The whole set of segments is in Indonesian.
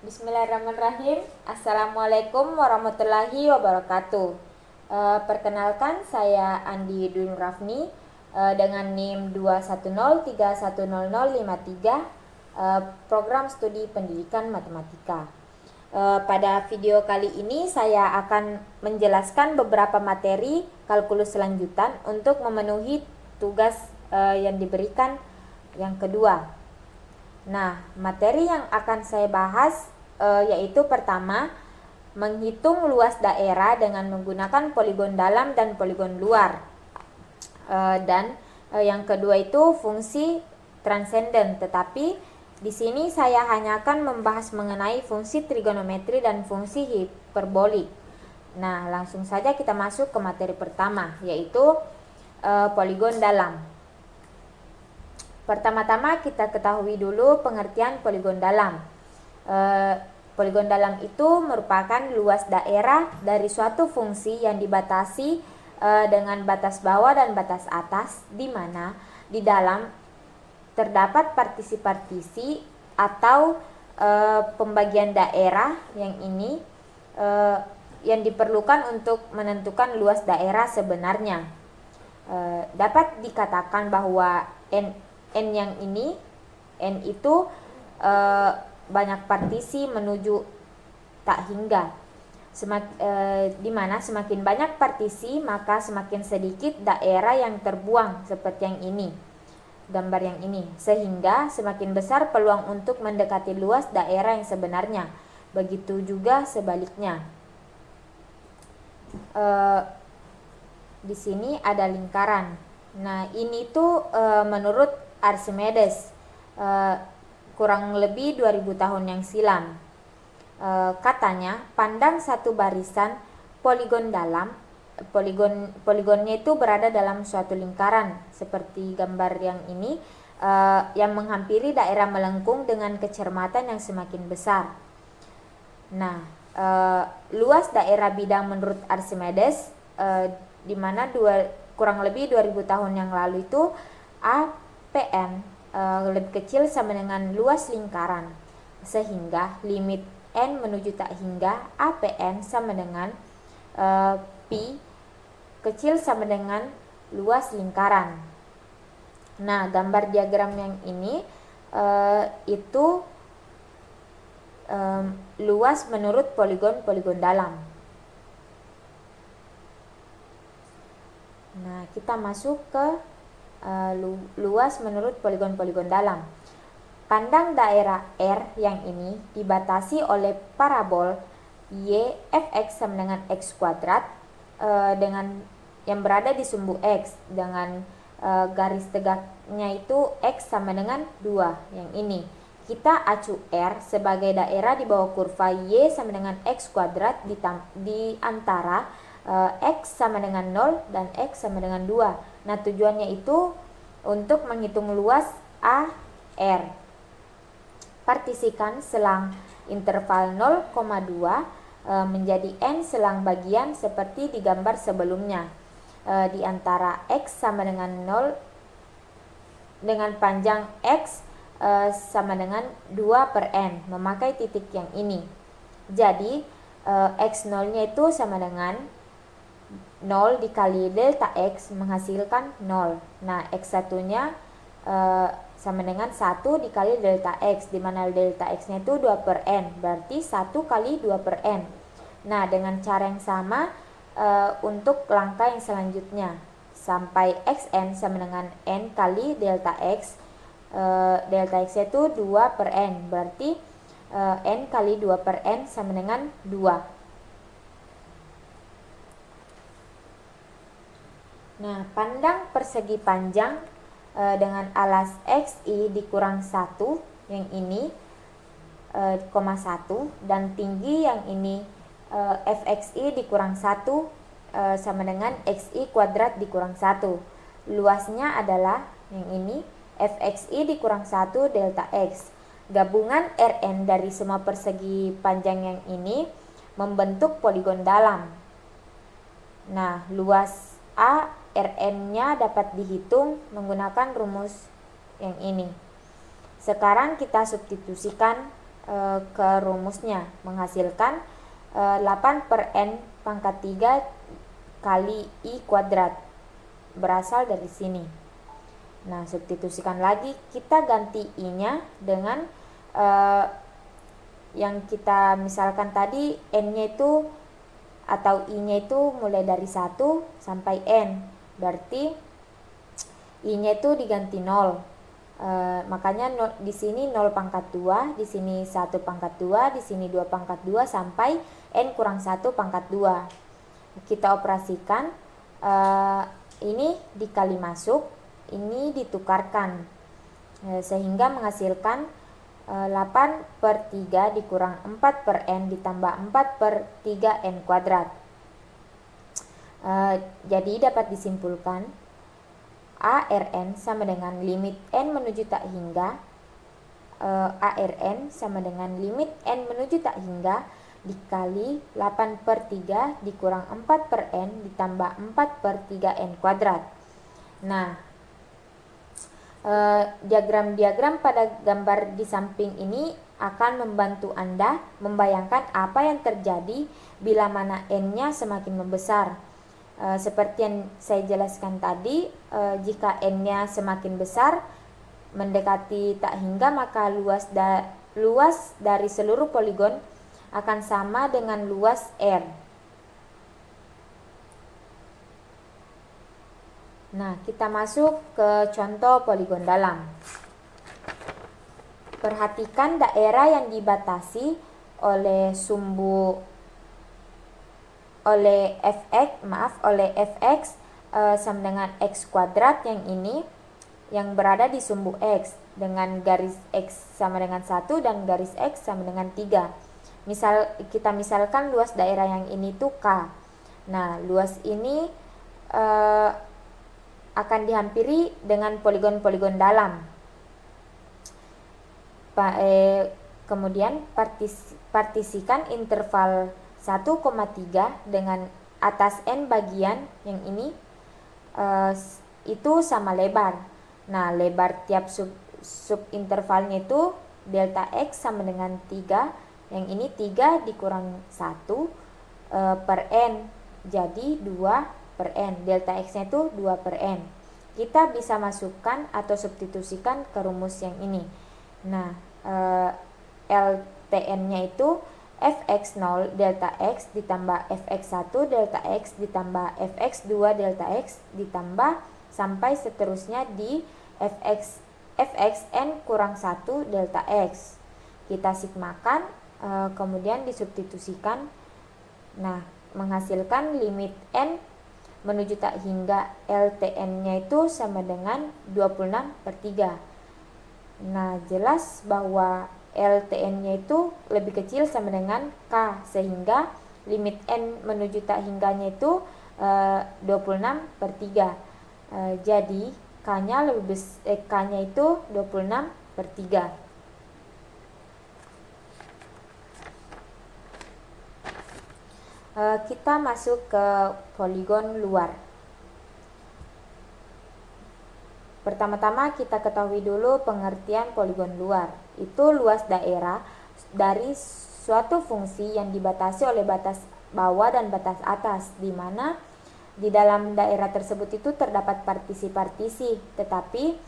Bismillahirrahmanirrahim. Assalamualaikum warahmatullahi wabarakatuh. Perkenalkan, saya Andi Dwi Rafni dengan NIM 210310053, program studi pendidikan matematika. Pada video kali ini saya akan menjelaskan beberapa materi kalkulus lanjutan untuk memenuhi tugas yang diberikan yang kedua. Nah, materi yang akan saya bahas yaitu pertama, menghitung luas daerah dengan menggunakan poligon dalam dan poligon luar. Dan yang kedua itu fungsi transenden, tetapi di sini saya hanya akan membahas mengenai fungsi trigonometri dan fungsi hiperbolik. Nah, langsung saja kita masuk ke materi pertama, yaitu poligon dalam. Pertama-tama kita ketahui dulu pengertian poligon dalam. Poligon dalam itu merupakan luas daerah dari suatu fungsi yang dibatasi dengan batas bawah dan batas atas, di mana di dalam terdapat partisi-partisi atau pembagian daerah yang ini yang diperlukan untuk menentukan luas daerah sebenarnya. Dapat dikatakan bahwa N yang ini, N itu banyak partisi menuju tak hingga. Di mana semakin banyak partisi maka semakin sedikit daerah yang terbuang, seperti yang ini, gambar yang ini, sehingga semakin besar peluang untuk mendekati luas daerah yang sebenarnya. Begitu juga sebaliknya. Di sini ada lingkaran. Nah, ini tuh menurut Archimedes, kurang lebih 2000 tahun yang silam. Katanya, pandang satu barisan poligon dalam, poligonnya itu berada dalam suatu lingkaran seperti gambar yang ini, yang menghampiri daerah melengkung dengan kecermatan yang semakin besar. Nah, luas daerah bidang menurut Archimedes, di mana kurang lebih 2000 tahun yang lalu itu APN lebih kecil sama dengan luas lingkaran, sehingga limit N menuju tak hingga APN sama dengan Pi kecil sama dengan luas lingkaran. Nah, gambar diagram yang ini itu luas menurut poligon dalam. Nah, kita masuk ke luas menurut poligon dalam. Pandang daerah R yang ini dibatasi oleh parabol y fx sama dengan x kuadrat dengan yang berada di sumbu x dengan garis tegaknya itu x sama dengan 2 yang ini. Kita acu R sebagai daerah di bawah kurva y sama dengan x kuadrat di antara x sama dengan 0 dan x sama dengan 2. Nah, tujuannya itu untuk menghitung luas AR. Partisikan selang interval 0,2 menjadi N selang bagian seperti di gambar sebelumnya. Di antara x sama dengan 0 dengan panjang x sama dengan 2 per N, memakai titik yang ini. Jadi x0 nya itu sama dengan 0 dikali delta x menghasilkan 0. Nah, x1 nya sama dengan 1 dikali delta x, di mana delta x nya itu 2 per N, berarti 1 kali 2 per N. Nah, dengan cara yang sama untuk langkah yang selanjutnya, sampai xn sama dengan N kali delta x, delta x nya itu 2 per N, berarti N kali 2 per N sama dengan 2. Nah, pandang persegi panjang dengan alas xi dikurang 1 yang ini, 1, dan tinggi yang ini fxi dikurang 1 sama dengan xi kuadrat dikurang 1. Luasnya adalah yang ini, fxi dikurang 1 delta x. Gabungan Rn dari semua persegi panjang yang ini membentuk poligon dalam. Nah, luas A Rn-nya dapat dihitung menggunakan rumus yang ini. Sekarang kita substitusikan ke rumusnya, menghasilkan 8 per N pangkat 3 kali I kuadrat, berasal dari sini. Nah, substitusikan lagi, kita ganti I-nya dengan yang kita misalkan tadi, N-nya itu atau I-nya itu mulai dari 1 sampai N. Berarti I-nya itu diganti 0. Makanya di sini 0 pangkat 2, di sini 1 pangkat 2, di sini 2 pangkat 2 sampai N kurang 1 pangkat 2. Kita operasikan, ini dikali masuk, ini ditukarkan, sehingga menghasilkan 8 per 3 dikurang 4 per N ditambah 4 per 3 N kuadrat. Jadi dapat disimpulkan ARN sama dengan limit N menuju tak hingga, ARN sama dengan limit N menuju tak hingga dikali 8 per 3 dikurang 4 per N ditambah 4 per 3 N kuadrat. Nah, diagram-diagram pada gambar di samping ini akan membantu Anda membayangkan apa yang terjadi bila mana N-nya semakin membesar. Seperti yang saya jelaskan tadi, jika N-nya semakin besar mendekati tak hingga, maka luas dari seluruh poligon akan sama dengan luas R. Nah, kita masuk ke contoh poligon dalam. Perhatikan daerah yang dibatasi oleh fx sama dengan x kuadrat yang ini, yang berada di sumbu x dengan garis x sama dengan 1 dan garis x sama dengan 3. Kita misalkan luas daerah yang ini tuh K. Nah, luas ini akan dihampiri dengan poligon-poligon dalam. Kemudian partisikan interval 1,3 dengan atas N bagian yang ini itu sama lebar. Nah, lebar tiap sub intervalnya itu delta X sama dengan 3. Yang ini 3 dikurang 1 per N, jadi 2 per N. Delta X-nya itu 2 per N. Kita bisa masukkan atau substitusikan ke rumus yang ini. Nah, LTN-nya itu fx0 delta x ditambah fx1 delta x ditambah fx2 delta x ditambah sampai seterusnya di fxn kurang 1 delta x. Kita sigmakan, kemudian disubstitusikan. Nah, menghasilkan limit n menuju tak hingga LTN-nya itu sama dengan 26 per 3. Nah, jelas bahwa LTN-nya itu lebih kecil sama dengan K, sehingga limit N menuju tak hingganya itu 26 per 3. Jadi K-nya K-nya itu 26 per 3. Kita masuk ke poligon luar. Pertama-tama kita ketahui dulu pengertian poligon luar. Itu luas daerah dari suatu fungsi yang dibatasi oleh batas bawah dan batas atas, di mana di dalam daerah tersebut itu terdapat partisi-partisi, tetapi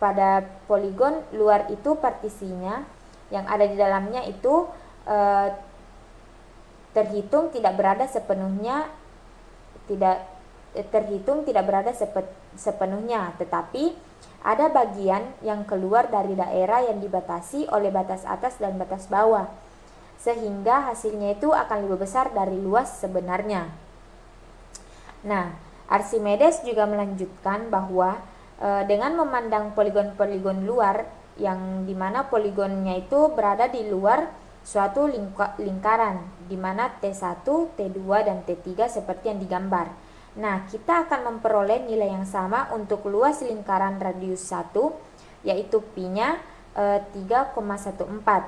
pada poligon luar itu partisinya yang ada di dalamnya itu terhitung tidak berada sepenuhnya, tetapi ada bagian yang keluar dari daerah yang dibatasi oleh batas atas dan batas bawah, sehingga hasilnya itu akan lebih besar dari luas sebenarnya. Nah, Archimedes juga melanjutkan bahwa dengan memandang poligon-poligon luar yang dimana poligonnya itu berada di luar suatu lingkaran, di mana T1, T2, dan T3 seperti yang digambar. Nah, kita akan memperoleh nilai yang sama untuk luas lingkaran radius 1, yaitu pi-nya 3,14.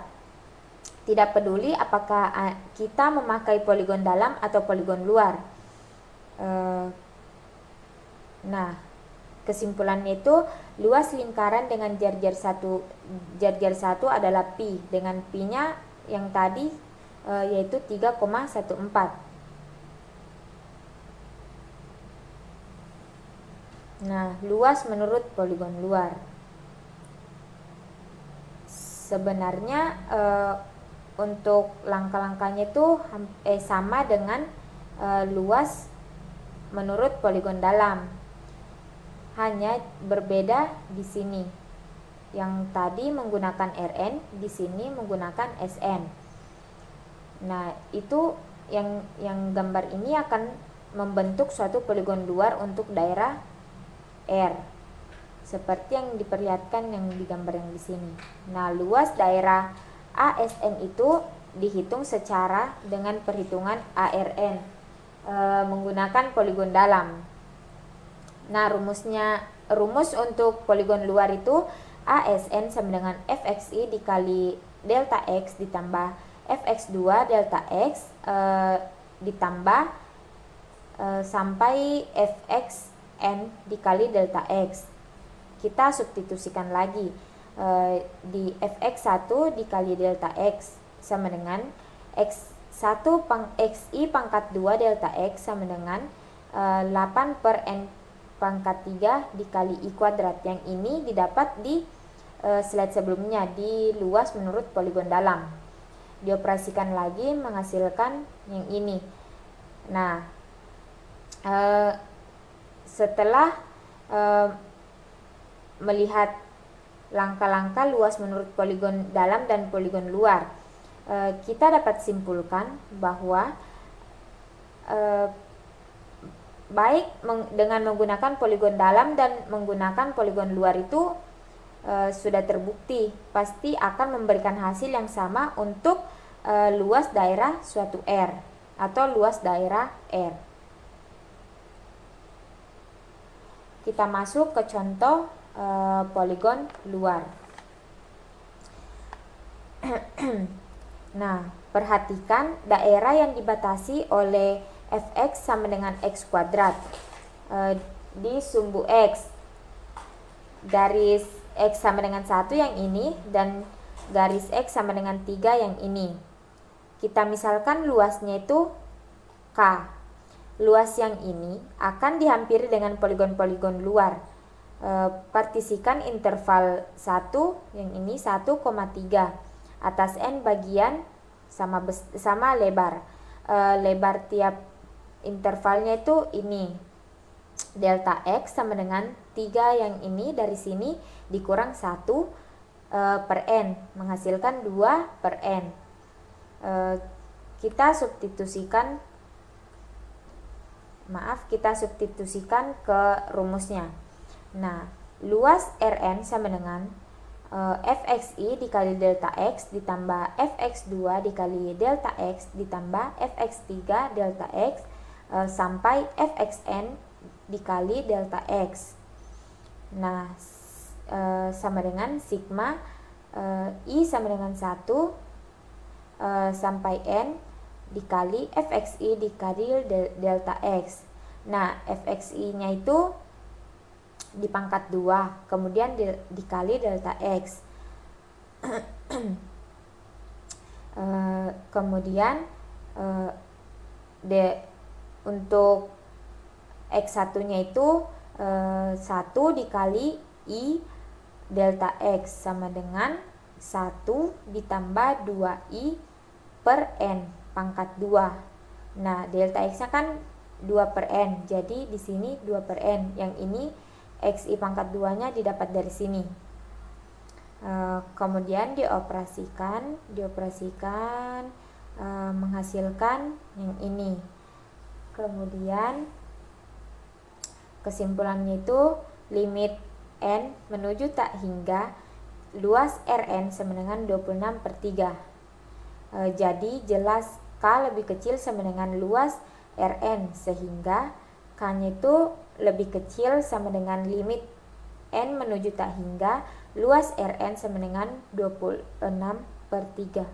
Tidak peduli apakah kita memakai poligon dalam atau poligon luar. Nah, kesimpulannya itu luas lingkaran dengan jar-jar 1 adalah pi, dengan pi-nya yang tadi yaitu 3,14. Nah, luas menurut poligon luar. Sebenarnya untuk langkah-langkahnya itu sama dengan luas menurut poligon dalam. Hanya berbeda di sini. Yang tadi menggunakan Rn, di sini menggunakan Sn. Nah, itu yang gambar ini akan membentuk suatu poligon luar untuk daerah R. Seperti yang diperlihatkan yang di gambar yang di sini. Nah, luas daerah ASN itu dihitung secara dengan perhitungan ARN menggunakan poligon dalam. Nah, rumus untuk poligon luar itu ASN sama dengan fxi dikali delta x ditambah fx2 delta x ditambah sampai fxn dikali delta x. Kita substitusikan lagi di fx1 dikali delta x sama dengan x1 xi pangkat 2 delta x sama dengan 8 per n pangkat 3 dikali i kuadrat. Yang ini didapat di slide sebelumnya di luas menurut poligon dalam. Dioperasikan lagi menghasilkan yang ini. Nah, setelah melihat langkah-langkah luas menurut poligon dalam dan poligon luar, kita dapat simpulkan bahwa baik dengan menggunakan poligon dalam dan menggunakan poligon luar itu sudah terbukti pasti akan memberikan hasil yang sama untuk luas daerah suatu R atau luas daerah R. Kita masuk ke contoh poligon luar. Nah, perhatikan daerah yang dibatasi oleh fx sama dengan x kuadrat di sumbu x. Garis x sama dengan 1 yang ini dan garis x sama dengan 3 yang ini. Kita misalkan luasnya itu K. Luas yang ini akan dihampiri dengan poligon-poligon luar. Partisikan interval 1 yang ini 1,3 atas n bagian sama lebar. Lebar tiap intervalnya itu ini delta x sama dengan 3 yang ini dari sini dikurang 1 per n menghasilkan 2 per n. Kita substitusikan ke rumusnya. Nah, luas Rn sama dengan fxi dikali delta x ditambah fx2 dikali delta x ditambah fx3 delta x sampai fxn dikali delta x. Nah, sama dengan sigma i sama dengan 1 sampai n dikali fxi dikali delta x. Nah, fxi nya itu di pangkat 2 kemudian dikali delta x. Kemudian untuk x1 nya itu 1 dikali i delta x sama dengan 1 ditambah 2i per n pangkat 2. Nah, delta x nya kan 2 per n, jadi di sini 2 per n. Yang ini xi pangkat 2 nya didapat dari sini. Kemudian dioperasikan menghasilkan yang ini. Kemudian kesimpulannya itu limit n menuju tak hingga luas Rn sama dengan 26 per 3. Jadi jelas K lebih kecil sama dengan luas Rn, sehingga K-nya itu lebih kecil sama dengan limit n menuju tak hingga luas Rn sama dengan 26 per 3.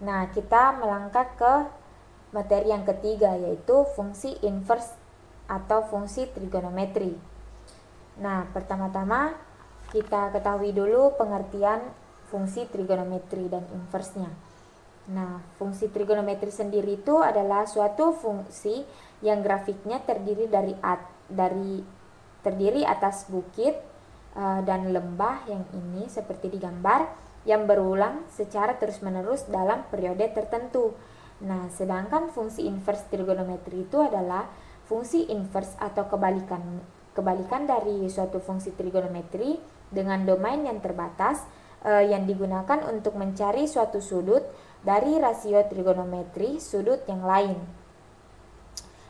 Nah, kita melangkah ke materi yang ketiga, yaitu fungsi inverse atau fungsi trigonometri. Nah, pertama-tama kita ketahui dulu pengertian fungsi trigonometri dan inversnya. Nah, fungsi trigonometri sendiri itu adalah suatu fungsi yang grafiknya terdiri atas bukit dan lembah yang ini seperti di gambar, yang berulang secara terus-menerus dalam periode tertentu. Nah, sedangkan fungsi inverse trigonometri itu adalah fungsi inverse atau kebalikan dari suatu fungsi trigonometri dengan domain yang terbatas yang digunakan untuk mencari suatu sudut dari rasio trigonometri sudut yang lain.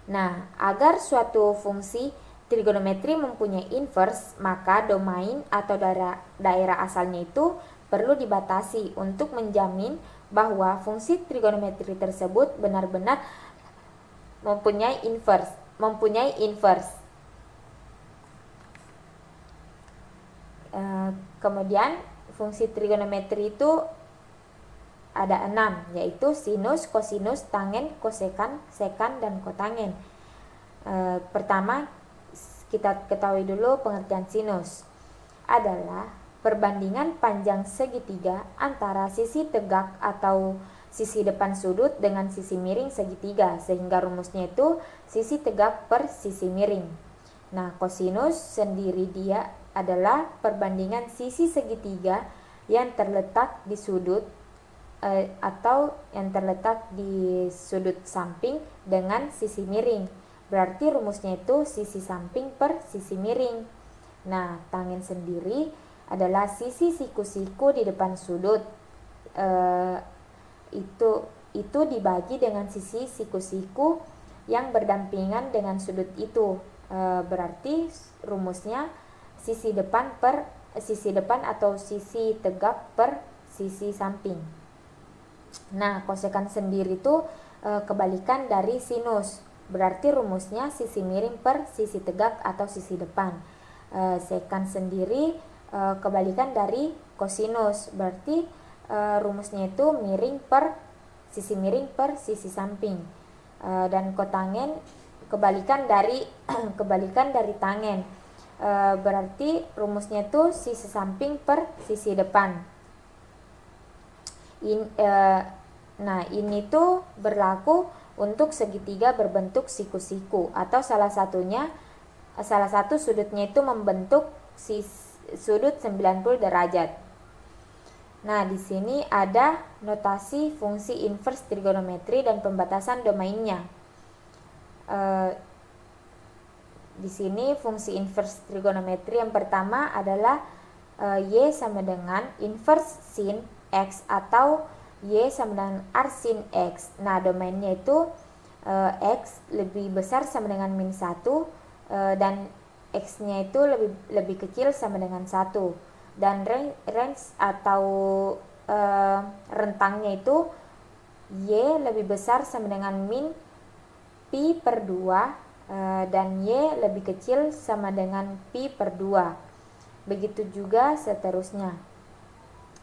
Nah, agar suatu fungsi trigonometri mempunyai inverse, maka domain atau daerah asalnya itu perlu dibatasi untuk menjamin bahwa fungsi trigonometri tersebut benar-benar mempunyai inverse. Kemudian fungsi trigonometri itu ada 6, yaitu sinus, kosinus, tangen, kosekan, sekan, dan kotangen. Pertama, kita ketahui dulu pengertian sinus. Adalah perbandingan panjang segitiga antara sisi tegak atau sisi depan sudut dengan sisi miring segitiga, sehingga rumusnya itu sisi tegak per sisi miring. Nah, kosinus sendiri dia adalah perbandingan sisi segitiga yang terletak di sudut atau yang terletak di sudut samping dengan sisi miring. Berarti rumusnya itu sisi samping per sisi miring. Nah, tangen sendiri adalah sisi siku-siku di depan sudut. Itu dibagi dengan sisi siku-siku yang berdampingan dengan sudut itu. Berarti rumusnya sisi depan atau sisi tegak per sisi samping. Nah, kosekan sendiri itu kebalikan dari sinus. Berarti rumusnya sisi miring per sisi tegak atau sisi depan. Sekan sendiri kebalikan dari kosinus. Berarti rumusnya itu sisi miring per sisi samping. Dan kotangen kebalikan dari tangen. Berarti rumusnya itu sisi samping per sisi depan. Nah, ini tuh berlaku untuk segitiga berbentuk siku-siku atau salah satu sudutnya itu membentuk sudut 90 derajat. Nah, di sini ada notasi fungsi inverse trigonometri dan pembatasan domainnya. Di sini fungsi inverse trigonometri yang pertama adalah Y sama dengan inverse sin X atau Y sama dengan arsin X. Nah, domainnya itu X lebih besar sama dengan min 1 dan X-nya itu lebih kecil sama dengan 1. Dan range atau rentangnya itu Y lebih besar sama dengan min pi per 2 dan Y lebih kecil sama dengan pi per 2. Begitu juga seterusnya.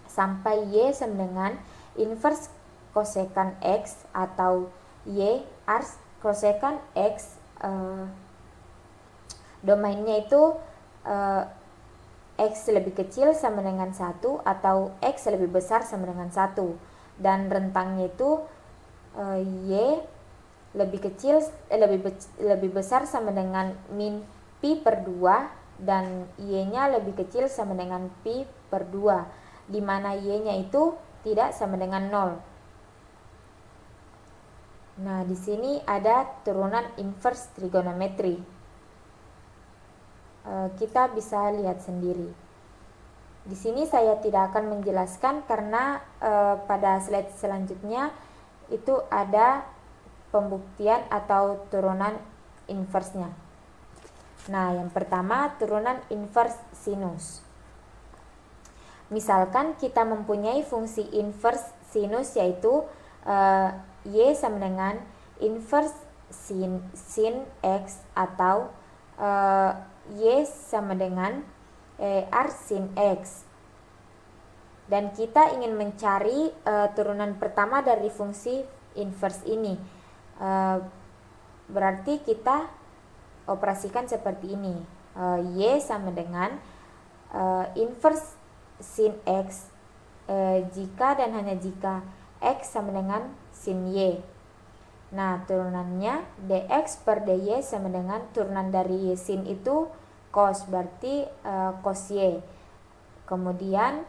Sampai Y sama dengan inverse kosekan X atau Y ars kosekan X. Domainnya itu X lebih kecil sama dengan 1 atau X lebih besar sama dengan 1. Dan rentangnya itu Y lebih besar sama dengan min pi per 2 dan Y-nya lebih kecil sama dengan pi per 2. Di mana Y-nya itu tidak sama dengan 0. Nah, di sini ada turunan inverse trigonometri. Kita bisa lihat sendiri. Di sini saya tidak akan menjelaskan karena pada slide selanjutnya itu ada pembuktian atau turunan inverse-nya. Nah, yang pertama turunan inverse sinus. Misalkan kita mempunyai fungsi inverse sinus yaitu Y sama dengan inverse sin X atau Y sama dengan arsin X. Dan kita ingin mencari turunan pertama dari fungsi inverse ini. Berarti kita operasikan seperti ini. Y sama dengan inverse sin X jika dan hanya jika X sama dengan sin Y. Nah, turunannya dx per dy sama dengan turunan dari sin itu cos, berarti cos Y. Kemudian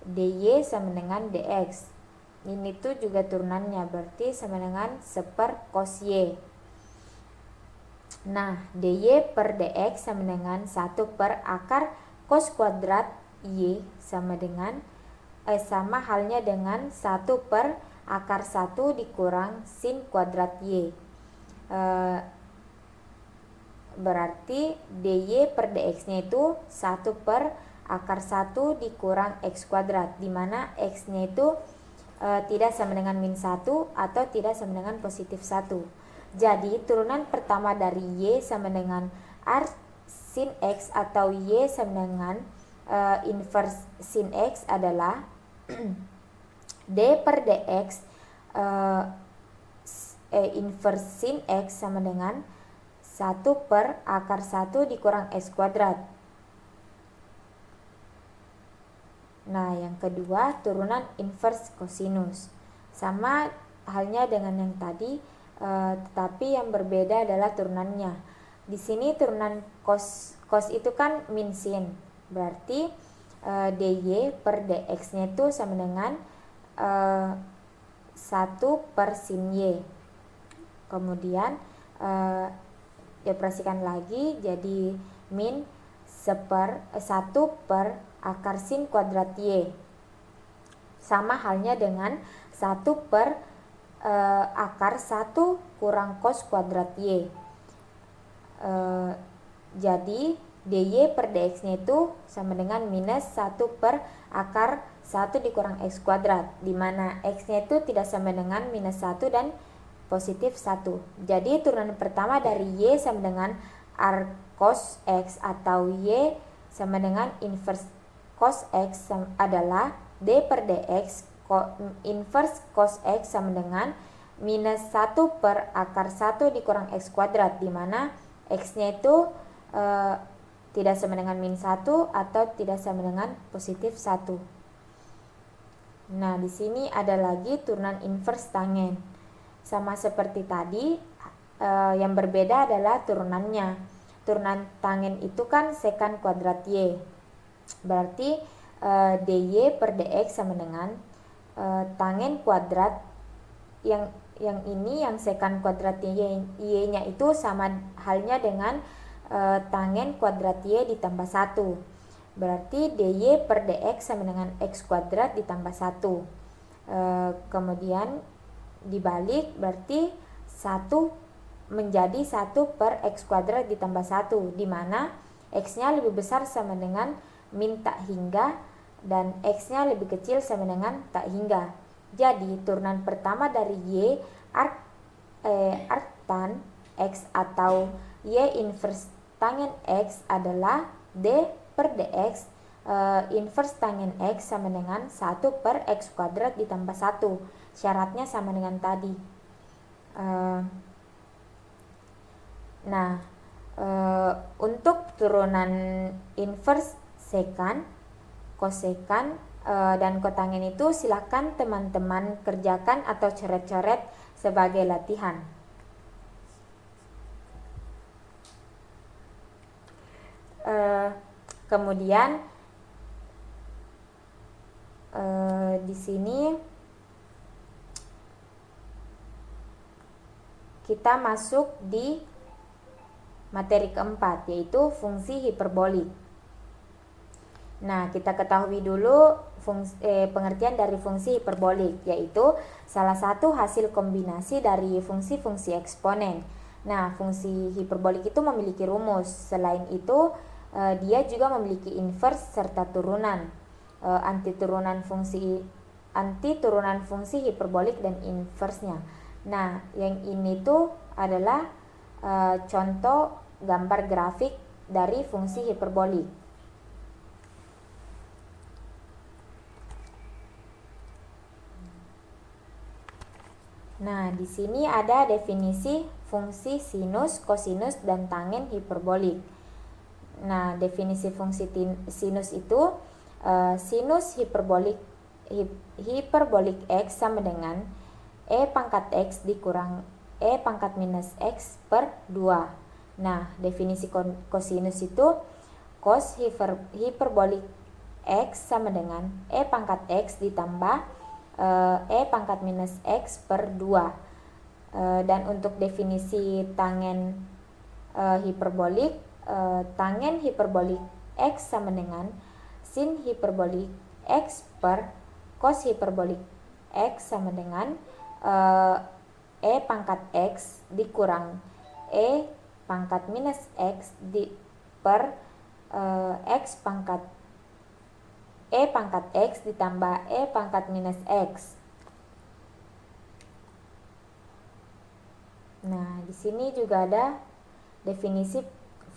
dy sama dengan dx. Ini tuh juga turunannya, berarti sama dengan seper cos Y. Nah, dy per dx sama dengan 1 per akar cos kuadrat Y sama dengan sama halnya dengan 1 per akar 1 dikurang sin kuadrat Y. Berarti dy per dx nya itu 1 per akar 1 dikurang x kuadrat, dimana x nya itu tidak sama dengan min 1 atau tidak sama dengan positif 1. Jadi turunan pertama dari Y sama dengan R sin X atau Y sama dengan inverse sin X adalah D per dx inverse sin X sama dengan 1 per akar 1 dikurang X kuadrat. Nah, yang kedua turunan inverse cosinus. Sama halnya dengan yang tadi, tetapi yang berbeda adalah turunannya. Di sini turunan cos itu kan min sin. Berarti dy per dx nya itu sama dengan 1 per sin y. Kemudian dioperasikan lagi jadi min 1 per akar sin kuadrat y. Sama halnya dengan 1 per akar 1 kurang cos kuadrat y. Jadi dy per dx nya itu sama dengan minus 1 per akar 1 dikurang x kuadrat, dimana x nya itu tidak sama dengan minus 1 dan positif 1. Jadi turunan pertama dari y sama dengan r cos x atau y sama dengan inverse cos x adalah d per dx inverse cos x sama dengan minus 1 per akar 1 dikurang x kuadrat, dimana x nya itu tidak sama dengan min 1 atau tidak sama dengan positif 1. Nah, di sini ada lagi turunan inverse tangen. Sama seperti tadi, yang berbeda adalah turunannya. Turunan tangen itu kan sekan kuadrat y. Berarti dy per dx sama dengan tangen kuadrat yang ini yang sekan kuadrat y nya itu sama halnya dengan tangen kuadrat y ditambah 1. Berarti dy per dx sama dengan x kuadrat ditambah 1. Kemudian dibalik, berarti 1 menjadi 1 per x kuadrat ditambah 1, dimana x nya lebih besar sama dengan min tak hingga dan x nya lebih kecil sama dengan tak hingga. Jadi turunan pertama dari y arctan x atau y inverse tangen x adalah d per dx inverse tangen x sama dengan 1 per x kuadrat ditambah 1. Syaratnya sama dengan tadi. Untuk turunan inverse sekan, kosekan, dan kotangen itu silakan teman-teman kerjakan atau coret-coret sebagai latihan. Kemudian di sini kita masuk di materi keempat, yaitu fungsi hiperbolik. Nah, kita ketahui dulu pengertian dari fungsi hiperbolik, yaitu salah satu hasil kombinasi dari fungsi-fungsi eksponen. Nah, fungsi hiperbolik itu memiliki rumus. Selain itu, dia juga memiliki inverse serta turunan, anti turunan fungsi hiperbolik dan inversenya. Nah, yang ini tuh adalah contoh gambar grafik dari fungsi hiperbolik. Nah, di sini ada definisi fungsi sinus, kosinus, dan tangen hiperbolik. Nah, definisi fungsi sinus itu sinus hiperbolik X sama dengan E pangkat X dikurang E pangkat minus X per 2. Nah, definisi kosinus itu cos hiperbolik X sama dengan E pangkat X ditambah E pangkat minus X per 2. Dan untuk definisi tangen hiperbolik, tangen hiperbolik X sama dengan sin hiperbolik X per cos hiperbolik X sama dengan E pangkat X dikurang E pangkat minus X per X pangkat E pangkat X ditambah E pangkat minus X. Nah, di sini juga ada definisi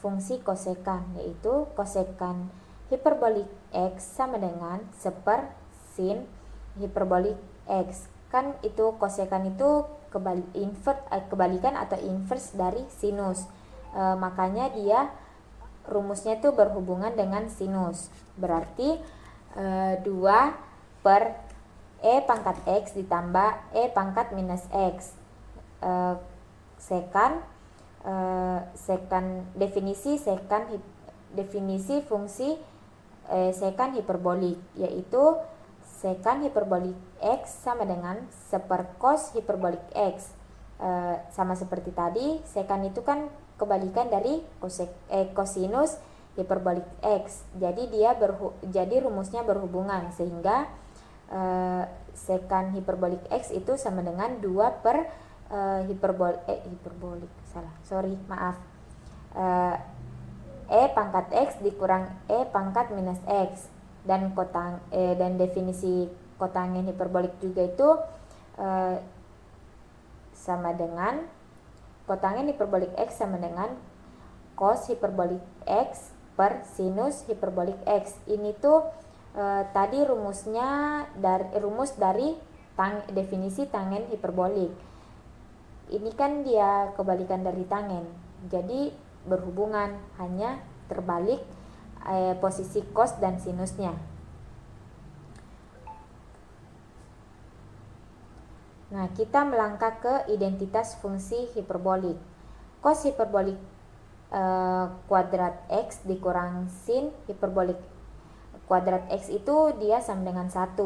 fungsi kosekan, yaitu kosekan hiperbolik X sama dengan seper sin hiperbolik X. Kan itu kosekan itu kebalikan atau inverse dari sinus. Makanya dia rumusnya itu berhubungan dengan sinus. Berarti 2 per E pangkat X ditambah E pangkat minus X. Definisi fungsi sekan hiperbolik, yaitu sekan hiperbolik X sama dengan seper cos hiperbolik X. Sama seperti tadi, sekan itu kan kebalikan dari kosinus hiperbolik X. Jadi jadi rumusnya berhubungan, sehingga sekan hiperbolik X itu sama dengan 2 per E pangkat X dikurang E pangkat minus X. Dan definisi kotangen hiperbolik juga itu sama dengan kotangen hiperbolik X sama dengan cos hiperbolik X per sinus hiperbolik X. Ini tuh tadi rumus dari definisi tangen hiperbolik. Ini kan dia kebalikan dari tangen, jadi berhubungan, hanya terbalik posisi cos dan sinusnya. Nah, kita melangkah ke identitas fungsi hiperbolik. Cos hiperbolik kuadrat X dikurang sin hiperbolik kuadrat X itu dia sama dengan 1.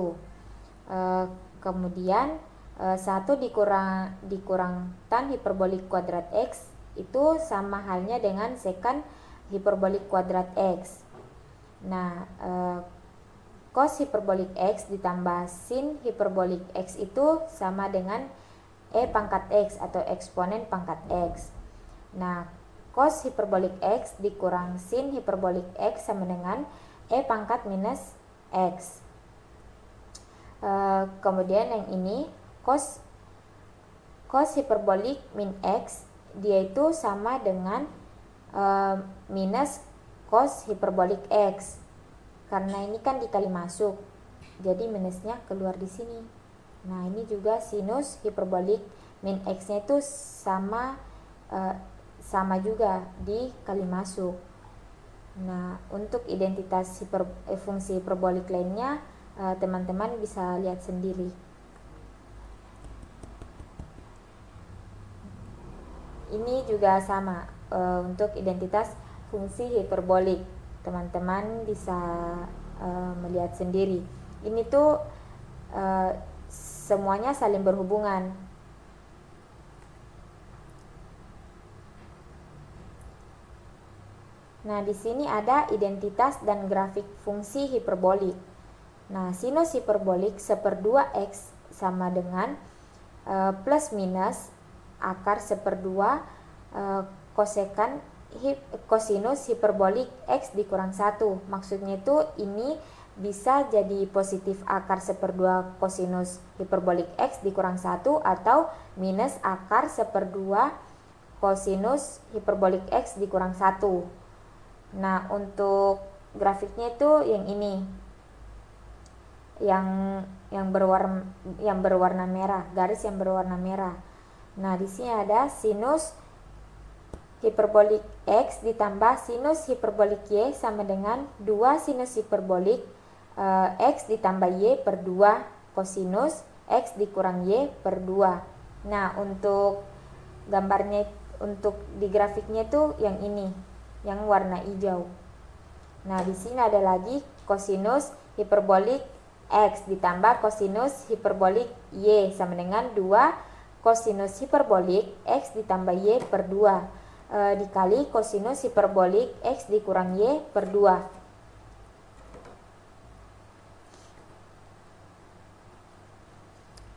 Kemudian 1 dikurang tan hiperbolik kuadrat X itu sama halnya dengan sekan hiperbolik kuadrat X. Nah, cos hiperbolik X ditambah sin hiperbolik X itu sama dengan E pangkat X atau eksponen pangkat X. Nah, cos hiperbolik X dikurang sin hiperbolik X sama dengan E pangkat minus X. Kemudian yang ini cos hiperbolik min X, dia itu sama dengan minus cos hiperbolik X. Karena ini kan dikali masuk, jadi minusnya keluar di sini. Nah, ini juga sinus hiperbolik min X-nya itu sama juga dikali masuk. Nah, untuk identitas fungsi hiperbolik lainnya teman-teman bisa lihat sendiri. Ini juga sama untuk identitas fungsi hiperbolik. Teman-teman bisa melihat sendiri. Ini tuh semuanya saling berhubungan. Nah, di sini ada identitas dan grafik fungsi hiperbolik. Nah, sinus hiperbolik 1/2 X sama dengan plus minus akar 1/2 kosekan kosinus hiperbolik X dikurang 1. Maksudnya itu ini bisa jadi positif akar 1/2 kosinus hiperbolik X dikurang 1 atau minus akar 1/2 kosinus hiperbolik X dikurang 1. Nah, untuk grafiknya itu yang ini. yang berwarna merah, garis yang berwarna merah. Nah, di sini ada sinus hiperbolik X ditambah sinus hiperbolik Y sama dengan 2 sinus hiperbolik X ditambah Y per 2 kosinus X dikurang Y per 2. Nah, untuk gambarnya, untuk di grafiknya itu yang ini, yang warna hijau. Nah, di sini ada lagi kosinus hiperbolik X ditambah kosinus hiperbolik Y sama dengan 2 kosinus hiperbolik X ditambah Y per 2 dikali kosinus hiperbolik X dikurang Y per 2.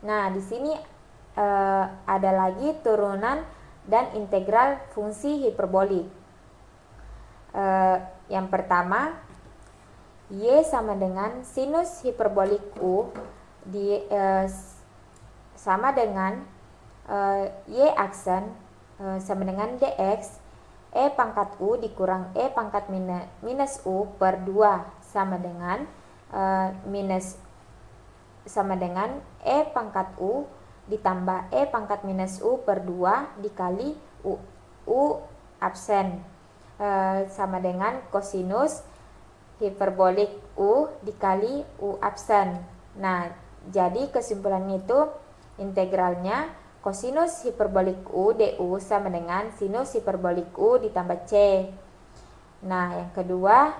Nah, di sini ada lagi turunan dan integral fungsi hiperbolik. Yang pertama, Y sama dengan sinus hiperbolik U sama dengan Y aksen sama dengan dx E pangkat U dikurang E pangkat minus U per 2 sama dengan E pangkat U ditambah E pangkat minus U per 2 dikali U absen sama dengan kosinus hiperbolik U dikali U absen. Nah, jadi kesimpulannya itu integralnya kosinus hiperbolik U du sama dengan sinus hiperbolik U ditambah C. Nah, yang kedua,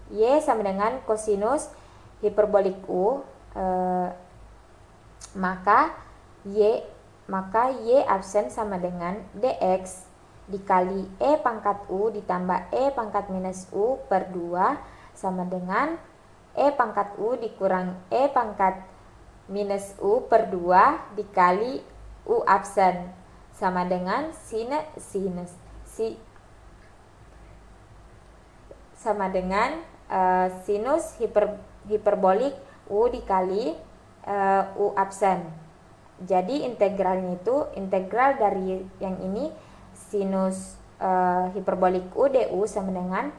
Y sama dengan kosinus hiperbolik U, maka Y absen sama dengan dx dikali E pangkat U ditambah E pangkat minus U per 2 sama dengan E pangkat U dikurang E pangkat minus U per 2 dikali U absen sama dengan sinus hiperbolik U dikali U absen. Jadi integralnya itu, integral dari yang ini sinus hiperbolik U du sama dengan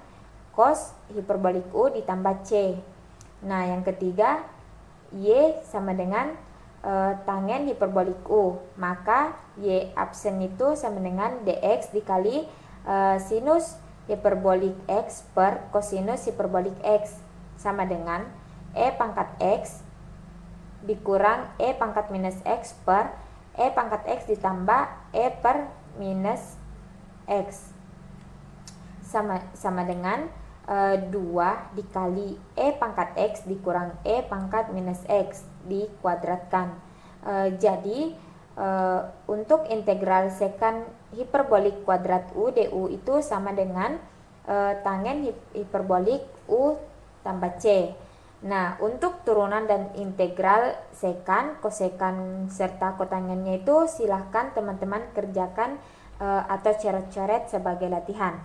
cos hiperbolik U ditambah C. Nah, yang ketiga, Y sama dengan tangen hiperbolik U, maka Y absen itu sama dengan dx dikali sinus hiperbolik X per kosinus hiperbolik X sama dengan E pangkat X dikurang E pangkat minus X per E pangkat X ditambah E per minus X sama dengan 2 dikali E pangkat X dikurang E pangkat minus X dikuadratkan. Jadi untuk integral sekant hiperbolik kuadrat U du itu sama dengan tangen hiperbolik U tambah C. Nah, untuk turunan dan integral sekant, kosekant, serta kotangennya itu silahkan teman-teman kerjakan atau coret-coret sebagai latihan.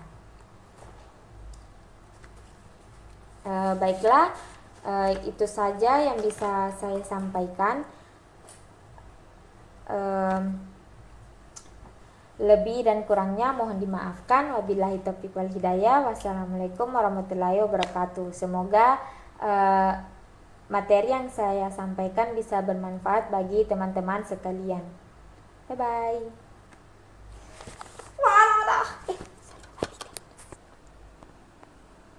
Baiklah, itu saja yang bisa saya sampaikan. Lebih dan kurangnya mohon dimaafkan. Wabillahi taufiq wal hidayah. Wassalamualaikum warahmatullahi wabarakatuh. Semoga materi yang saya sampaikan bisa bermanfaat bagi teman-teman sekalian. Bye bye.